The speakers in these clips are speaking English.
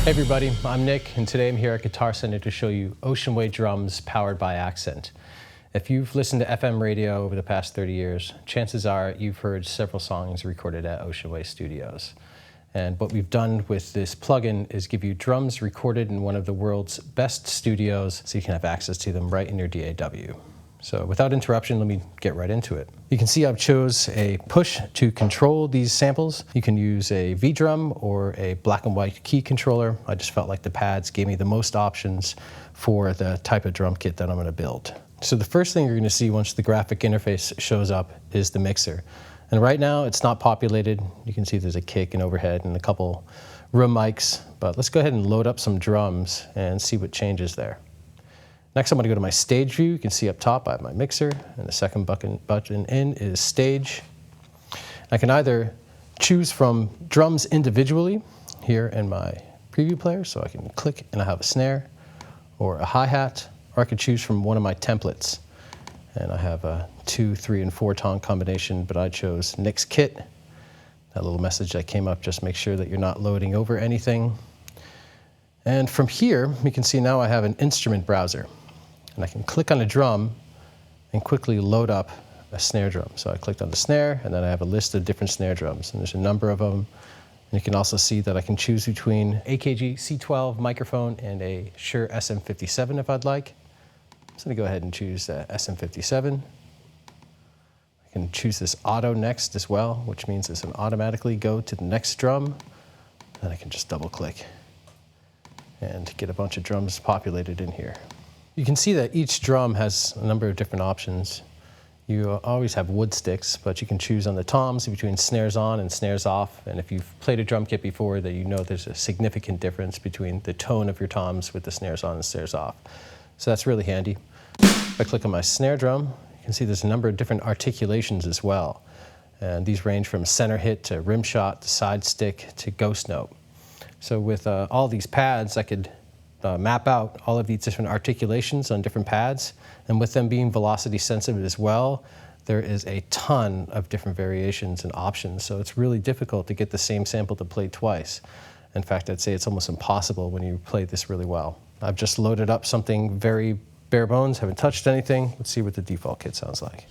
Hey everybody, I'm Nick, and today I'm here at Guitar Center to show you Ocean Way drums powered by Accent. If you've listened to FM radio over the past 30 years, chances are you've heard several songs recorded at Ocean Way Studios. And what we've done with this plugin is give you drums recorded in one of the world's best studios so you can have access to them right in your DAW. So without interruption, let me get right into it. You can see I've chose a push to control these samples. You can use a V drum or a black and white key controller. I just felt like the pads gave me the most options for the type of drum kit that I'm going to build. So the first thing you're going to see once the graphic interface shows up is the mixer. And right now it's not populated. You can see there's a kick and overhead and a couple room mics, but let's go ahead and load up some drums and see what changes there. Next, I'm going to go to my stage view. You can see up top I have my mixer, and the second button in is stage. I can either choose from drums individually here in my preview player, so I can click and I have a snare or a hi-hat, or I could choose from one of my templates. And I have a 2, 3, and 4 tone combination, but I chose Nick's kit. That little message that came up, just make sure that you're not loading over anything. And from here, you can see now I have an instrument browser. And I can click on a drum and quickly load up a snare drum. So I clicked on the snare, and then I have a list of different snare drums, and there's a number of them. And you can also see that I can choose between AKG C12 microphone and a Shure SM57 if I'd like. I'm going to go ahead and choose SM57. I can choose this auto next as well, which means it's going to automatically go to the next drum. Then I can just double click and get a bunch of drums populated in here. You can see that each drum has a number of different options. You always have wood sticks, but you can choose on the toms between snares on and snares off. And if you've played a drum kit before, that you know there's a significant difference between the tone of your toms with the snares on and snares off. So that's really handy. If I click on my snare drum, you can see there's a number of different articulations as well. And these range from center hit to rim shot to side stick to ghost note. So with all these pads, I could map out all of these different articulations on different pads, and with them being velocity sensitive as well, there is a ton of different variations and options, so it's really difficult to get the same sample to play twice. In fact, I'd say it's almost impossible when you play this really well. I've just loaded up something very bare bones, haven't touched anything. Let's see what the default kit sounds like.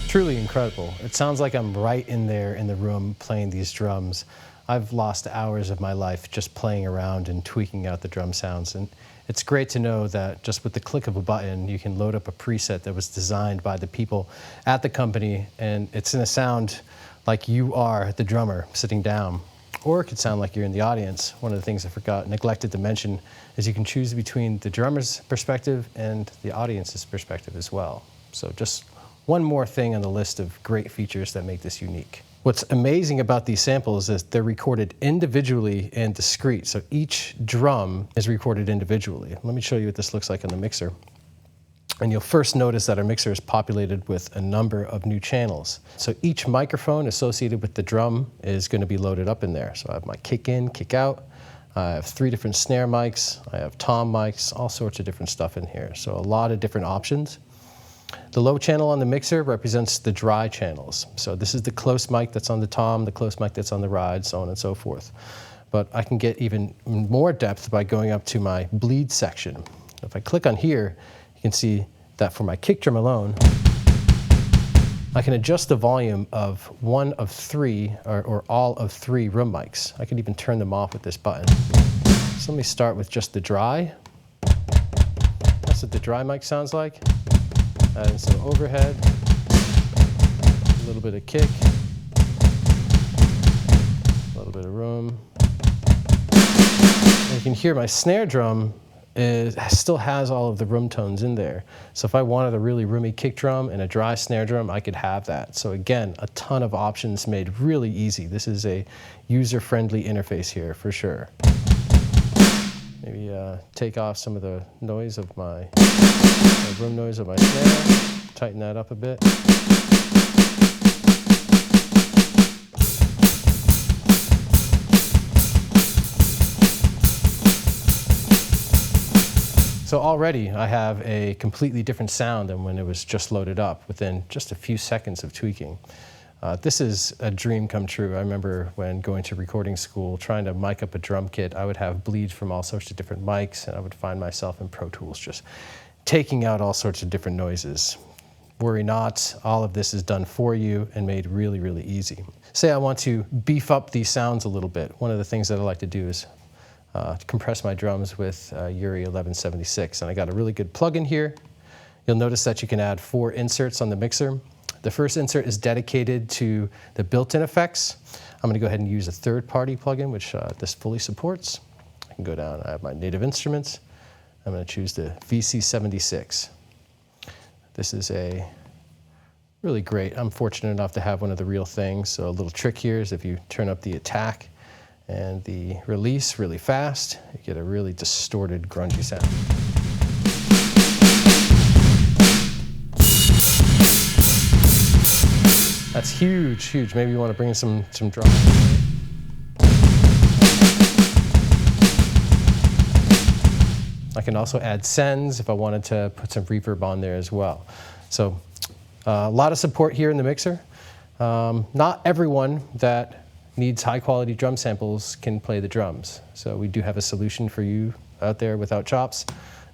Truly incredible. It sounds like I'm right in there in the room playing these drums. I've lost hours of my life just playing around and tweaking out the drum sounds, and it's great to know that just with the click of a button you can load up a preset that was designed by the people at the company, and it's gonna sound like you are the drummer sitting down, or it could sound like you're in the audience. One of the things I neglected to mention is you can choose between the drummer's perspective and the audience's perspective as well. So just one more thing on the list of great features that make this unique. What's amazing about these samples is they're recorded individually and discrete. So each drum is recorded individually. Let me show you what this looks like on the mixer. And you'll first notice that our mixer is populated with a number of new channels. So each microphone associated with the drum is going to be loaded up in there. So I have my kick in, kick out. I have 3 different snare mics. I have tom mics, all sorts of different stuff in here. So a lot of different options. The low channel on the mixer represents the dry channels. So this is the close mic that's on the tom, the close mic that's on the ride, so on and so forth. But I can get even more depth by going up to my bleed section. If I click on here, you can see that for my kick drum alone, I can adjust the volume of one of 3 or all of 3 room mics. I can even turn them off with this button. So let me start with just the dry. That's what the dry mic sounds like. Adding some overhead, a little bit of kick, a little bit of room. And you can hear my snare drum still has all of the room tones in there. So if I wanted a really roomy kick drum and a dry snare drum, I could have that. So again, a ton of options made really easy. This is a user-friendly interface here for sure. Maybe take off some of the noise of my room noise of my snare, tighten that up a bit. So already I have a completely different sound than when it was just loaded up within just a few seconds of tweaking. This is a dream come true. I remember when going to recording school, trying to mic up a drum kit, I would have bleeds from all sorts of different mics, and I would find myself in Pro Tools just taking out all sorts of different noises. Worry not, all of this is done for you and made really, really easy. Say I want to beef up these sounds a little bit. One of the things that I like to do is compress my drums with Yuri 1176, and I got a really good plug-in here. You'll notice that you can add 4 inserts on the mixer. The first insert is dedicated to the built-in effects. I'm going to go ahead and use a third-party plugin, which this fully supports. I can go down, I have my native instruments. I'm going to choose the VC76. This is a really great, I'm fortunate enough to have one of the real things. So a little trick here is if you turn up the attack and the release really fast, you get a really distorted, grungy sound. That's huge, huge. Maybe you want to bring in some drums. I can also add sends if I wanted to put some reverb on there as well. So a lot of support here in the mixer. Not everyone that needs high quality drum samples can play the drums. So we do have a solution for you out there without chops.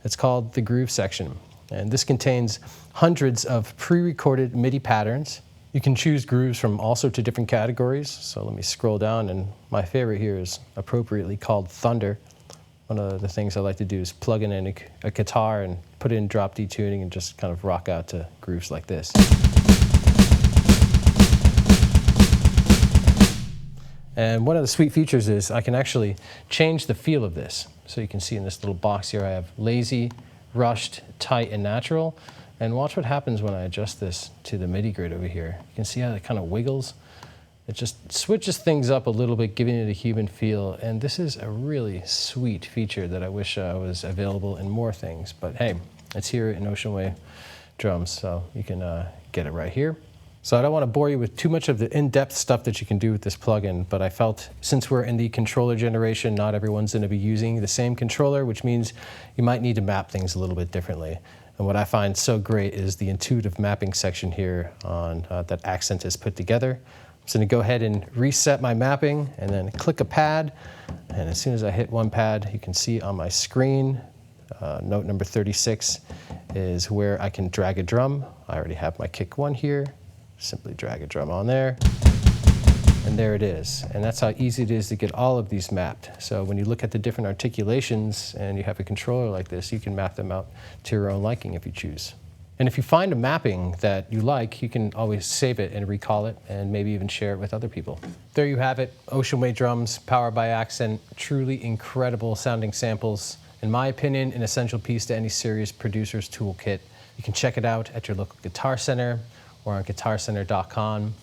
It's called the groove section. And this contains hundreds of pre-recorded MIDI patterns. You can choose grooves from all sorts of different categories. So let me scroll down, and my favorite here is appropriately called Thunder. One of the things I like to do is plug in a guitar and put in drop D tuning and just kind of rock out to grooves like this. And one of the sweet features is I can actually change the feel of this. So you can see in this little box here I have lazy, rushed, tight, and natural. And watch what happens when I adjust this to the MIDI grid over here. You can see how it kind of wiggles. It just switches things up a little bit, giving it a human feel. And this is a really sweet feature that I wish was available in more things. But hey, it's here in Ocean Way Drums, so you can get it right here. So I don't want to bore you with too much of the in-depth stuff that you can do with this plugin, but I felt since we're in the controller generation, not everyone's going to be using the same controller, which means you might need to map things a little bit differently. And what I find so great is the intuitive mapping section here on that Accent has put together. I'm just going to go ahead and reset my mapping and then click a pad. And as soon as I hit one pad, you can see on my screen, note number 36 is where I can drag a drum. I already have my kick 1 here. Simply drag a drum on there. And there it is. And that's how easy it is to get all of these mapped. So when you look at the different articulations and you have a controller like this, you can map them out to your own liking if you choose. And if you find a mapping that you like, you can always save it and recall it and maybe even share it with other people. There you have it, Ocean Way Drums, powered by Accent. Truly incredible sounding samples. In my opinion, an essential piece to any serious producer's toolkit. You can check it out at your local Guitar Center or on guitarcenter.com.